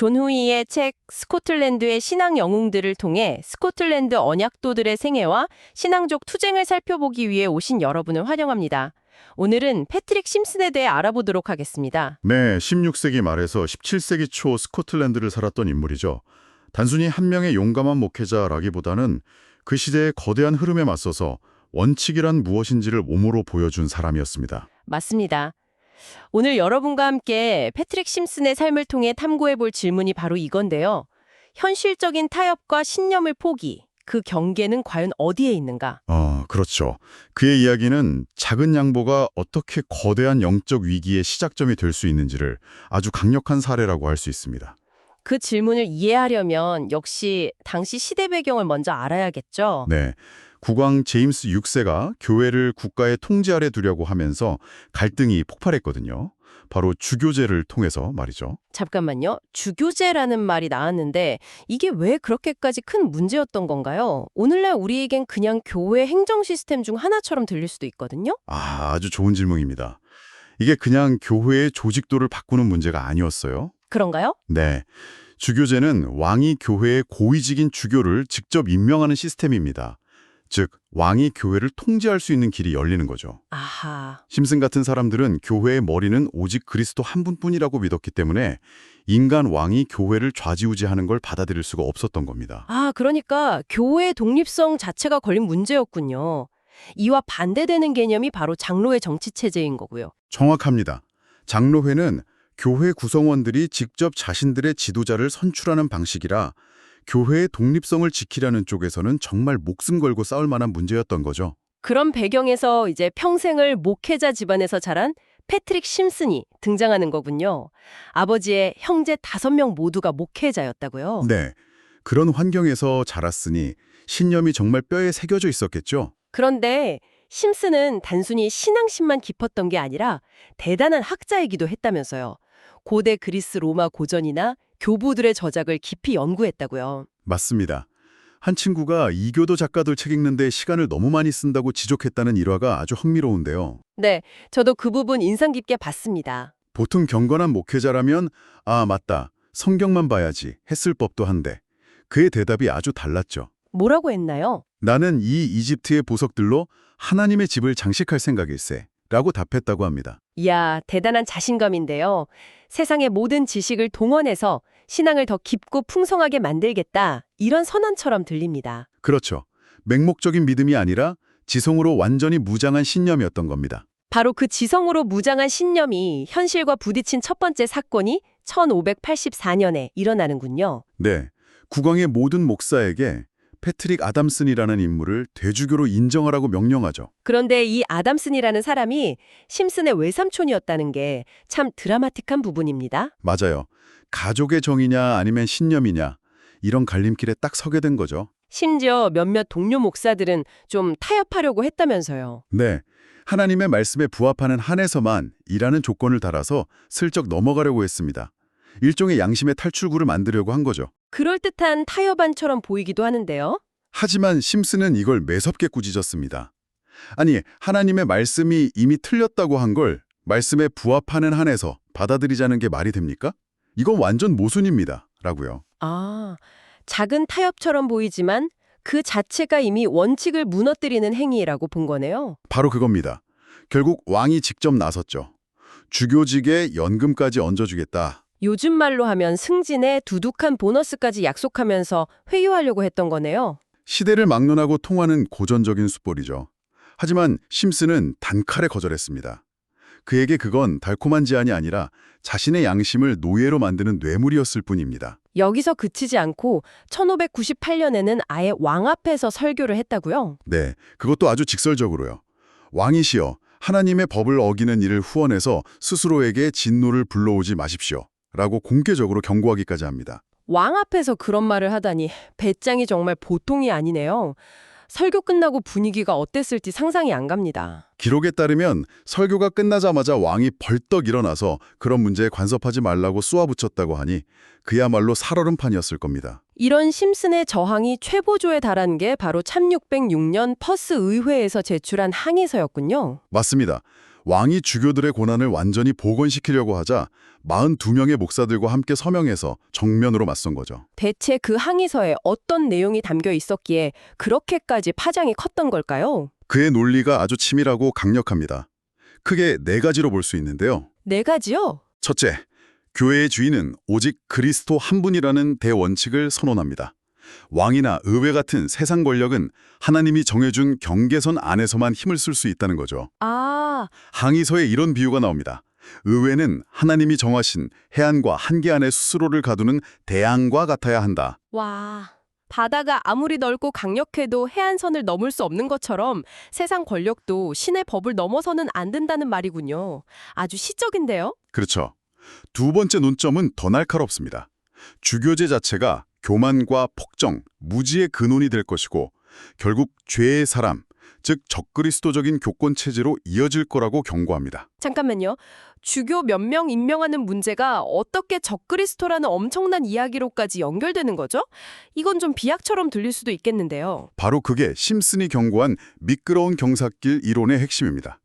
존 후이의 책 스코틀랜드의 신앙 영웅들을 통해 스코틀랜드 언약도들의 생애와 신앙적 투쟁을 살펴보기 위해 오신 여러분을 환영합니다. 오늘은 패트릭 심슨에 대해 알아보도록 하겠습니다. 네, 16세기 말에서 17세기 초 스코틀랜드를 살았던 인물이죠. 단순히 한 명의 용감한 목회자라기보다는 그 시대의 거대한 흐름에 맞서서 원칙이란 무엇인지를 몸으로 보여준 사람이었습니다. 맞습니다. 오늘 여러분과 함께 패트릭 심슨의 삶을 통해 탐구해볼 질문이 바로 이건데요. 현실적인 타협과 신념을 포기, 그 경계는 과연 어디에 있는가? 그렇죠. 그의 이야기는 작은 양보가 어떻게 거대한 영적 위기의 시작점이 될 수 있는지를 아주 강력한 사례라고 할 수 있습니다. 그 질문을 이해하려면 역시 당시 시대 배경을 먼저 알아야겠죠. 네, 국왕 제임스 6세가 교회를 국가의 통제 아래 두려고 하면서 갈등이 폭발했거든요. 바로 주교제를 통해서 말이죠. 잠깐만요. 주교제라는 말이 나왔는데 이게 왜 그렇게까지 큰 문제였던 건가요? 오늘날 우리에겐 그냥 교회 행정 시스템 중 하나처럼 들릴 수도 있거든요. 아주 좋은 질문입니다. 이게 그냥 교회의 조직도를 바꾸는 문제가 아니었어요. 그런가요? 네, 주교제는 왕이 교회의 고위직인 주교를 직접 임명하는 시스템입니다. 즉, 왕이 교회를 통제할 수 있는 길이 열리는 거죠. 아하. 심슨 같은 사람들은 교회의 머리는 오직 그리스도 한 분뿐이라고 믿었기 때문에 인간 왕이 교회를 좌지우지하는 걸 받아들일 수가 없었던 겁니다. 그러니까 교회의 독립성 자체가 걸린 문제였군요. 이와 반대되는 개념이 바로 장로의 정치체제인 거고요. 정확합니다. 장로회는 교회 구성원들이 직접 자신들의 지도자를 선출하는 방식이라 교회의 독립성을 지키려는 쪽에서는 정말 목숨 걸고 싸울 만한 문제였던 거죠. 그런 배경에서 이제 평생을 목회자 집안에서 자란 패트릭 심슨이 등장하는 거군요. 아버지의 형제 5명 모두가 목회자였다고요? 네, 그런 환경에서 자랐으니 신념이 정말 뼈에 새겨져 있었겠죠. 그런데 심슨은 단순히 신앙심만 깊었던 게 아니라 대단한 학자이기도 했다면서요. 고대 그리스 로마 고전이나 교부들의 저작을 깊이 연구했다고요. 맞습니다. 한 친구가 이교도 작가들 책 읽는데 시간을 너무 많이 쓴다고 지적했다는 일화가 아주 흥미로운데요. 네, 저도 그 부분 인상 깊게 봤습니다. 보통 경건한 목회자라면 맞다, 성경만 봐야지 했을 법도 한데 그의 대답이 아주 달랐죠. 뭐라고 했나요? 나는 이 이집트의 보석들로 하나님의 집을 장식할 생각일세 라고 답했다고 합니다. 이야, 대단한 자신감인데요. 세상의 모든 지식을 동원해서 신앙을 더 깊고 풍성하게 만들겠다. 이런 선언처럼 들립니다. 그렇죠. 맹목적인 믿음이 아니라 지성으로 완전히 무장한 신념이었던 겁니다. 바로 그 지성으로 무장한 신념이 현실과 부딪힌 첫 번째 사건이 1584년에 일어나는군요. 네, 국왕의 모든 목사에게 패트릭 아담슨이라는 인물을 대주교로 인정하라고 명령하죠. 그런데 이 아담슨이라는 사람이 심슨의 외삼촌이었다는 게 참 드라마틱한 부분입니다. 맞아요. 가족의 정이냐 아니면 신념이냐 이런 갈림길에 딱 서게 된 거죠. 심지어 몇몇 동료 목사들은 좀 타협하려고 했다면서요. 네, 하나님의 말씀에 부합하는 한에서만 일하는 조건을 달아서 슬쩍 넘어가려고 했습니다. 일종의 양심의 탈출구를 만들려고 한 거죠. 그럴듯한 타협안처럼 보이기도 하는데요. 하지만 심슨은 이걸 매섭게 꾸짖었습니다. 아니, 하나님의 말씀이 이미 틀렸다고 한 걸 말씀에 부합하는 한에서 받아들이자는 게 말이 됩니까? 이건 완전 모순입니다. 라고요. 작은 타협처럼 보이지만 그 자체가 이미 원칙을 무너뜨리는 행위라고 본 거네요. 바로 그겁니다. 결국 왕이 직접 나섰죠. 주교직에 연금까지 얹어주겠다. 요즘 말로 하면 승진에 두둑한 보너스까지 약속하면서 회유하려고 했던 거네요. 시대를 막론하고 통하는 고전적인 수법이죠. 하지만 심슨은 단칼에 거절했습니다. 그에게 그건 달콤한 제안이 아니라 자신의 양심을 노예로 만드는 뇌물이었을 뿐입니다. 여기서 그치지 않고 1598년에는 아예 왕 앞에서 설교를 했다고요? 네, 그것도 아주 직설적으로요. 왕이시여, 하나님의 법을 어기는 일을 후원해서 스스로에게 진노를 불러오지 마십시오. 라고 공개적으로 경고하기까지 합니다. 왕 앞에서 그런 말을 하다니 배짱이 정말 보통이 아니네요. 설교 끝나고 분위기가 어땠을지 상상이 안 갑니다. 기록에 따르면 설교가 끝나자마자 왕이 벌떡 일어나서 그런 문제에 간섭하지 말라고 쏘아붙였다고 하니 그야말로 살얼음판이었을 겁니다. 이런 심슨의 저항이 최보조에 달한 게 바로 1606년 퍼스 의회에서 제출한 항의서였군요. 맞습니다. 왕이 주교들의 고난을 완전히 복원시키려고 하자 42명의 목사들과 함께 서명해서 정면으로 맞선 거죠. 대체 그 항의서에 어떤 내용이 담겨 있었기에 그렇게까지 파장이 컸던 걸까요? 그의 논리가 아주 치밀하고 강력합니다. 크게 4가지로 볼 수 있는데요. 4가지요? 첫째, 교회의 주인은 오직 그리스도 한 분이라는 대원칙을 선언합니다. 왕이나 의회 같은 세상 권력은 하나님이 정해준 경계선 안에서만 힘을 쓸 수 있다는 거죠. 아, 항의서에 이런 비유가 나옵니다. 의회는 하나님이 정하신 해안과 한계 안에 스스로를 가두는 대양과 같아야 한다. 와. 바다가 아무리 넓고 강력해도 해안선을 넘을 수 없는 것처럼 세상 권력도 신의 법을 넘어서는 안 된다는 말이군요. 아주 시적인데요? 그렇죠. 두 번째 논점은 더 날카롭습니다. 주교제 자체가 교만과 폭정, 무지의 근원이 될 것이고 결국 죄의 사람, 즉 적그리스도적인 교권 체제로 이어질 거라고 경고합니다. 잠깐만요. 주교 몇 명 임명하는 문제가 어떻게 적그리스도라는 엄청난 이야기로까지 연결되는 거죠? 이건 좀 비약처럼 들릴 수도 있겠는데요. 바로 그게 심슨이 경고한 미끄러운 경사길 이론의 핵심입니다.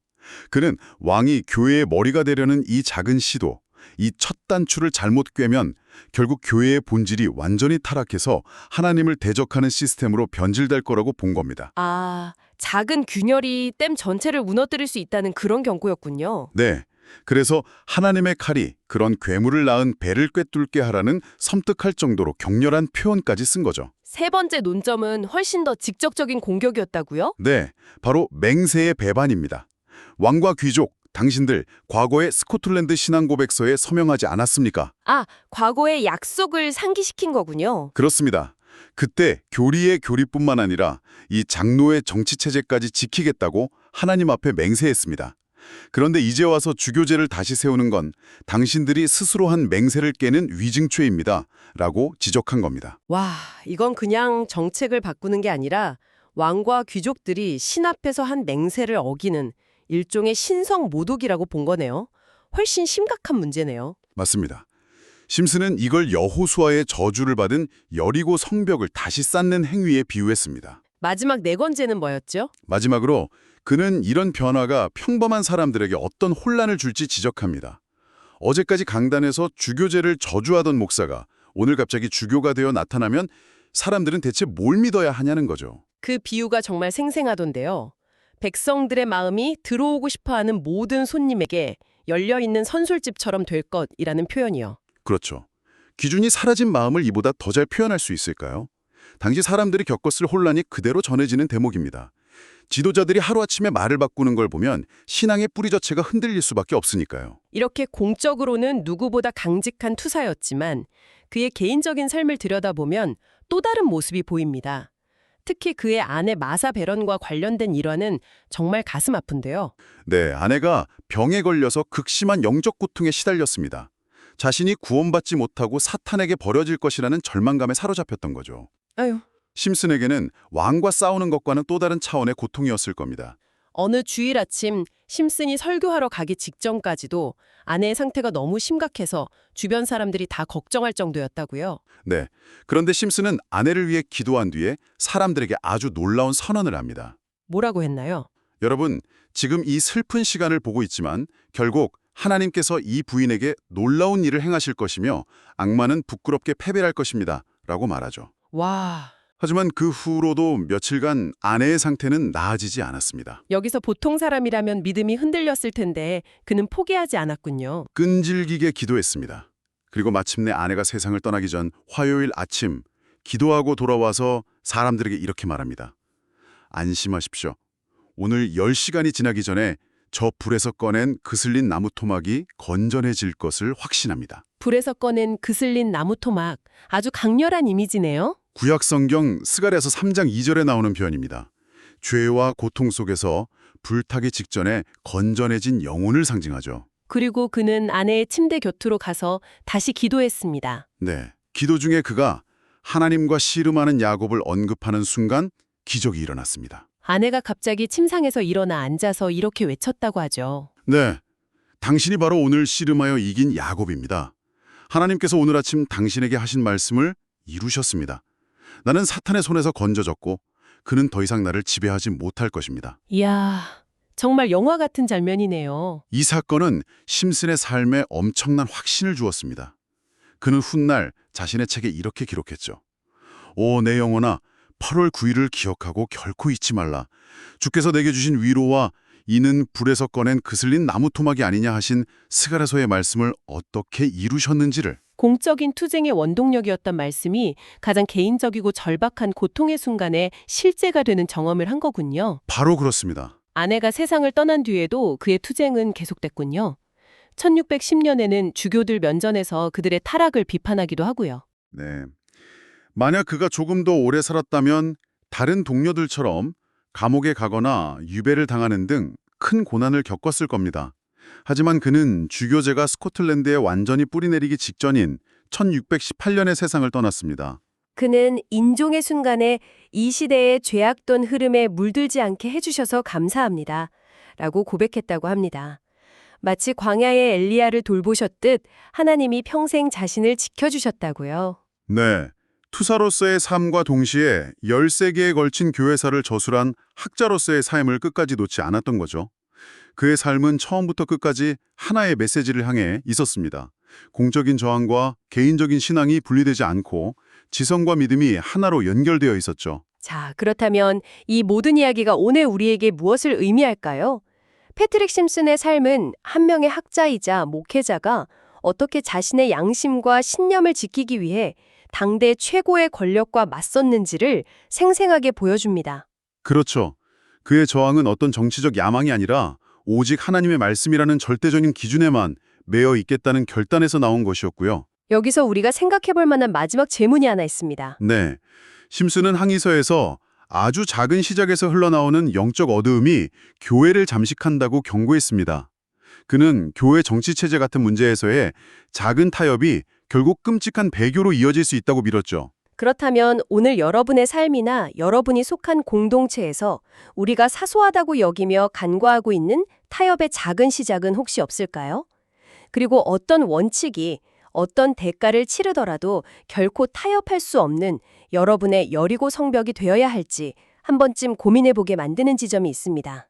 그는 왕이 교회의 머리가 되려는 이 작은 시도, 이 첫 단추를 잘못 꿰면 결국 교회의 본질이 완전히 타락해서 하나님을 대적하는 시스템으로 변질될 거라고 본 겁니다. 아, 작은 균열이 댐 전체를 무너뜨릴 수 있다는 그런 경고였군요. 네. 그래서 하나님의 칼이 그런 괴물을 낳은 배를 꿰뚫게 하라는 섬뜩할 정도로 격렬한 표현까지 쓴 거죠. 세 번째 논점은 훨씬 더 직접적인 공격이었다고요? 네, 바로 맹세의 배반입니다. 왕과 귀족, 당신들 과거에 스코틀랜드 신앙 고백서에 서명하지 않았습니까? 아, 과거의 약속을 상기시킨 거군요. 그렇습니다. 그때 교리의 교리뿐만 아니라 이 장로의 정치체제까지 지키겠다고 하나님 앞에 맹세했습니다. 그런데 이제 와서 주교제를 다시 세우는 건 당신들이 스스로 한 맹세를 깨는 위증죄입니다. 라고 지적한 겁니다. 와, 이건 그냥 정책을 바꾸는 게 아니라 왕과 귀족들이 신 앞에서 한 맹세를 어기는 일종의 신성 모독이라고 본 거네요. 훨씬 심각한 문제네요. 맞습니다. 심슨은 이걸 여호수아의 저주를 받은 여리고 성벽을 다시 쌓는 행위에 비유했습니다. 마지막 4번째는 뭐였죠? 마지막으로 그는 이런 변화가 평범한 사람들에게 어떤 혼란을 줄지 지적합니다. 어제까지 강단에서 주교제를 저주하던 목사가 오늘 갑자기 주교가 되어 나타나면 사람들은 대체 뭘 믿어야 하냐는 거죠. 그 비유가 정말 생생하던데요. 백성들의 마음이 들어오고 싶어하는 모든 손님에게 열려있는 선술집처럼 될 것이라는 표현이요. 그렇죠. 기준이 사라진 마음을 이보다 더 잘 표현할 수 있을까요? 당시 사람들이 겪었을 혼란이 그대로 전해지는 대목입니다. 지도자들이 하루아침에 말을 바꾸는 걸 보면 신앙의 뿌리 자체가 흔들릴 수밖에 없으니까요. 이렇게 공적으로는 누구보다 강직한 투사였지만 그의 개인적인 삶을 들여다보면 또 다른 모습이 보입니다. 특히 그의 아내 마사 베런과 관련된 일화는 정말 가슴 아픈데요. 네, 아내가 병에 걸려서 극심한 영적 고통에 시달렸습니다. 자신이 구원받지 못하고 사탄에게 버려질 것이라는 절망감에 사로잡혔던 거죠. 아유. 심슨에게는 왕과 싸우는 것과는 또 다른 차원의 고통이었을 겁니다. 어느 주일 아침 심슨이 설교하러 가기 직전까지도 아내의 상태가 너무 심각해서 주변 사람들이 다 걱정할 정도였다고요. 네, 그런데 심슨은 아내를 위해 기도한 뒤에 사람들에게 아주 놀라운 선언을 합니다. 뭐라고 했나요? 여러분, 지금 이 슬픈 시간을 보고 있지만 결국 하나님께서 이 부인에게 놀라운 일을 행하실 것이며 악마는 부끄럽게 패배할 것입니다. 라고 말하죠. 와, 하지만 그 후로도 며칠간 아내의 상태는 나아지지 않았습니다. 여기서 보통 사람이라면 믿음이 흔들렸을 텐데 그는 포기하지 않았군요. 끈질기게 기도했습니다. 그리고 마침내 아내가 세상을 떠나기 전 화요일 아침 기도하고 돌아와서 사람들에게 이렇게 말합니다. 안심하십시오. 오늘 10시간이 지나기 전에 저 불에서 꺼낸 그슬린 나무 토막이 건전해질 것을 확신합니다. 불에서 꺼낸 그슬린 나무 토막, 아주 강렬한 이미지네요. 구약성경 스가랴서 3장 2절에 나오는 표현입니다. 죄와 고통 속에서 불타기 직전에 건전해진 영혼을 상징하죠. 그리고 그는 아내의 침대 곁으로 가서 다시 기도했습니다. 네, 기도 중에 그가 하나님과 씨름하는 야곱을 언급하는 순간 기적이 일어났습니다. 아내가 갑자기 침상에서 일어나 앉아서 이렇게 외쳤다고 하죠. 네, 당신이 바로 오늘 씨름하여 이긴 야곱입니다. 하나님께서 오늘 아침 당신에게 하신 말씀을 이루셨습니다. 나는 사탄의 손에서 건져졌고 그는 더 이상 나를 지배하지 못할 것입니다. 이야, 정말 영화 같은 장면이네요. 이 사건은 심슨의 삶에 엄청난 확신을 주었습니다. 그는 훗날 자신의 책에 이렇게 기록했죠. 오, 내 영혼아, 8월 9일을 기억하고 결코 잊지 말라. 주께서 내게 주신 위로와 이는 불에서 꺼낸 그슬린 나무 토막이 아니냐 하신 스가랴서의 말씀을 어떻게 이루셨는지를. 공적인 투쟁의 원동력이었던 말씀이 가장 개인적이고 절박한 고통의 순간에 실제가 되는 경험을 한 거군요. 바로 그렇습니다. 아내가 세상을 떠난 뒤에도 그의 투쟁은 계속됐군요. 1610년에는 주교들 면전에서 그들의 타락을 비판하기도 하고요. 네. 만약 그가 조금 더 오래 살았다면 다른 동료들처럼 감옥에 가거나 유배를 당하는 등 큰 고난을 겪었을 겁니다. 하지만 그는 주교제가 스코틀랜드에 완전히 뿌리내리기 직전인 1618년에 세상을 떠났습니다. 그는 인종의 순간에 이 시대의 죄악된 흐름에 물들지 않게 해주셔서 감사합니다. 라고 고백했다고 합니다. 마치 광야의 엘리야를 돌보셨듯 하나님이 평생 자신을 지켜주셨다고요. 네. 투사로서의 삶과 동시에 13개에 걸친 교회사를 저술한 학자로서의 삶을 끝까지 놓지 않았던 거죠. 그의 삶은 처음부터 끝까지 하나의 메시지를 향해 있었습니다. 공적인 저항과 개인적인 신앙이 분리되지 않고 지성과 믿음이 하나로 연결되어 있었죠. 자, 그렇다면 이 모든 이야기가 오늘 우리에게 무엇을 의미할까요? 패트릭 심슨의 삶은 한 명의 학자이자 목회자가 어떻게 자신의 양심과 신념을 지키기 위해 당대 최고의 권력과 맞섰는지를 생생하게 보여줍니다. 그렇죠. 그의 저항은 어떤 정치적 야망이 아니라 오직 하나님의 말씀이라는 절대적인 기준에만 매여 있겠다는 결단에서 나온 것이었고요. 여기서 우리가 생각해 볼 만한 마지막 질문이 하나 있습니다. 네. 심슨은 항의서에서 아주 작은 시작에서 흘러나오는 영적 어두움이 교회를 잠식한다고 경고했습니다. 그는 교회 정치체제 같은 문제에서의 작은 타협이 결국 끔찍한 배교로 이어질 수 있다고 믿었죠. 그렇다면 오늘 여러분의 삶이나 여러분이 속한 공동체에서 우리가 사소하다고 여기며 간과하고 있는 타협의 작은 시작은 혹시 없을까요? 그리고 어떤 원칙이 어떤 대가를 치르더라도 결코 타협할 수 없는 여러분의 여리고 성벽이 되어야 할지 한 번쯤 고민해보게 만드는 지점이 있습니다.